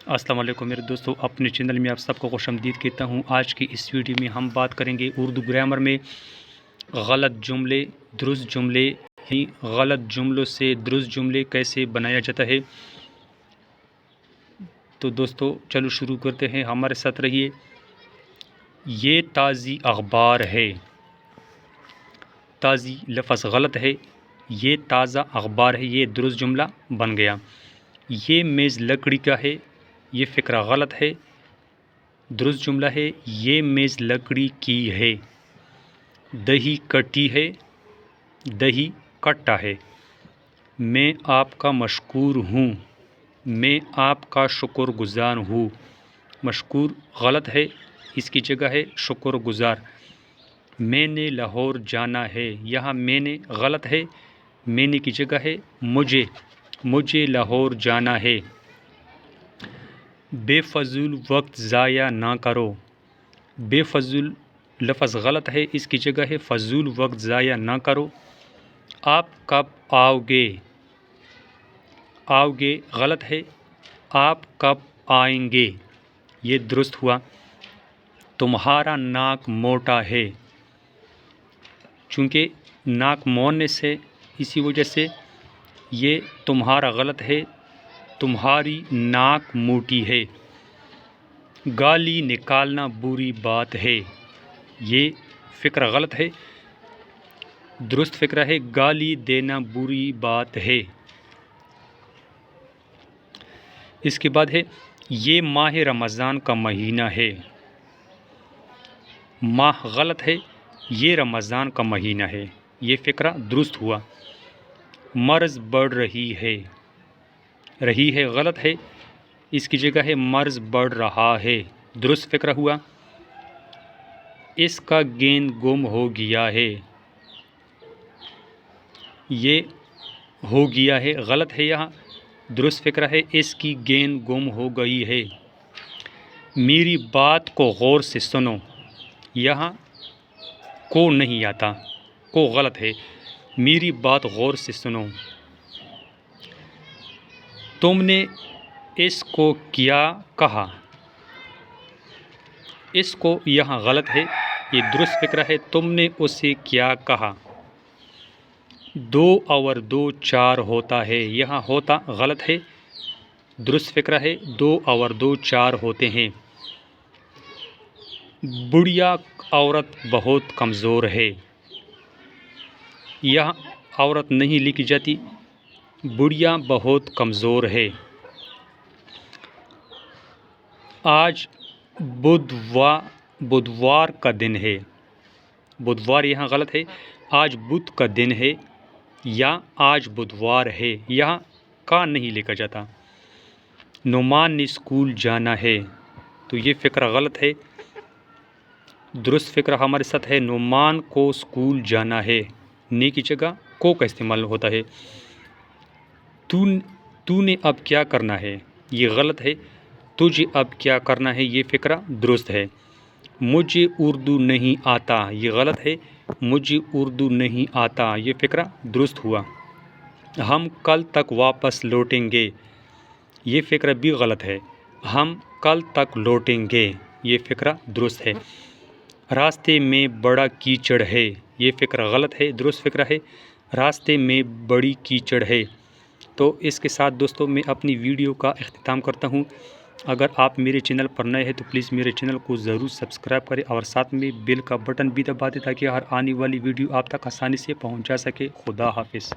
السلام علیکم میرے دوستو، اپنے چینل میں آپ سب کو خوش آمدید کہتا ہوں۔ آج کی اس ویڈیو میں ہم بات کریں گے اردو گرامر میں غلط جملے درست جملے ہی غلط جملوں سے درست جملے کیسے بنایا جاتا ہے۔ تو دوستو چلو شروع کرتے ہیں، ہمارے ساتھ رہیے۔ یہ تازی اخبار ہے، تازی لفظ غلط ہے، یہ تازہ اخبار ہے، یہ درست جملہ بن گیا۔ یہ میز لکڑی کا ہے، یہ فقرہ غلط ہے، درست جملہ ہے، یہ میز لکڑی کی ہے۔ دہی کٹی ہے، دہی کٹا ہے۔ میں آپ کا مشکور ہوں، میں آپ کا شکر گزار ہوں۔ مشکور غلط ہے، اس کی جگہ ہے شکر گزار۔ میں نے لاہور جانا ہے، یہاں میں نے غلط ہے، میں نے کی جگہ ہے مجھے لاہور جانا ہے۔ بے فضول وقت ضائع نہ کرو، بے فضول لفظ غلط ہے، اس کی جگہ ہے فضول وقت ضائع نہ کرو۔ آپ کب آؤ گے غلط ہے، آپ کب آئیں گے، یہ درست ہوا۔ تمہارا ناک موٹا ہے، چونکہ ناک موننے سے اسی وجہ سے یہ تمہارا غلط ہے، تمہاری ناک موٹی ہے۔ گالی نکالنا بری بات ہے، یہ فقرہ غلط ہے، درست فقرہ ہے گالی دینا بری بات ہے۔ اس کے بعد ہے یہ ماہ رمضان کا مہینہ ہے، ماہ غلط ہے، یہ رمضان کا مہینہ ہے، یہ فقرہ درست ہوا۔ مرض بڑھ رہی ہے غلط ہے، اس کی جگہ ہے مرض بڑھ رہا ہے، درست فقرہ ہوا۔ اس کا گیند گم ہو گیا ہے، یہ ہو گیا ہے غلط ہے، یہاں درست فقرہ ہے اس کی گیند گم ہو گئی ہے۔ میری بات کو غور سے سنو، یہاں کو نہیں آتا، کو غلط ہے، میری بات غور سے سنو۔ تم نے اس کو کیا کہا، اس کو یہاں غلط ہے، یہ درست فقرہ ہے تم نے اسے کیا کہا۔ 2 اور 2 4 ہوتا ہے، یہاں ہوتا غلط ہے، درست فقرہ ہے 2 اور 2 4 ہوتے ہیں۔ بڑھیا عورت بہت کمزور ہے، یہاں عورت نہیں لکھی جاتی، بڑھیا بہت کمزور ہے۔ آج بدوار کا دن ہے، بدوار یہاں غلط ہے، آج بدھ کا دن ہے یا آج بدوار ہے، یہاں کا نہیں لکھا جاتا۔ نعمان نے اسکول جانا ہے، تو یہ فقرہ غلط ہے، درست فقرہ ہمارے ساتھ ہے نعمان کو اسکول جانا ہے، نے کی جگہ کو کا استعمال ہوتا ہے۔ تو نے اب کیا کرنا ہے، یہ غلط ہے، تجھے اب کیا کرنا ہے، یہ فقرہ درست ہے۔ مجھے اردو نہیں آتا، یہ غلط ہے، مجھے اردو نہیں آتا، یہ فقرہ درست ہوا۔ ہم کل تک واپس لوٹیں گے، یہ فقرہ بھی غلط ہے، ہم کل تک لوٹیں گے، یہ فقرہ درست ہے۔ راستے میں بڑا کیچڑ ہے، یہ فقرہ غلط ہے، درست فقرہ ہے راستے میں بڑی کیچڑ ہے۔ تو اس کے ساتھ دوستو میں اپنی ویڈیو کا اختتام کرتا ہوں۔ اگر آپ میرے چینل پر نئے ہیں تو پلیز میرے چینل کو ضرور سبسکرائب کریں اور ساتھ میں بیل کا بٹن بھی دبا دیں تاکہ ہر آنے والی ویڈیو آپ تک آسانی سے پہنچ جا سکے۔ خدا حافظ۔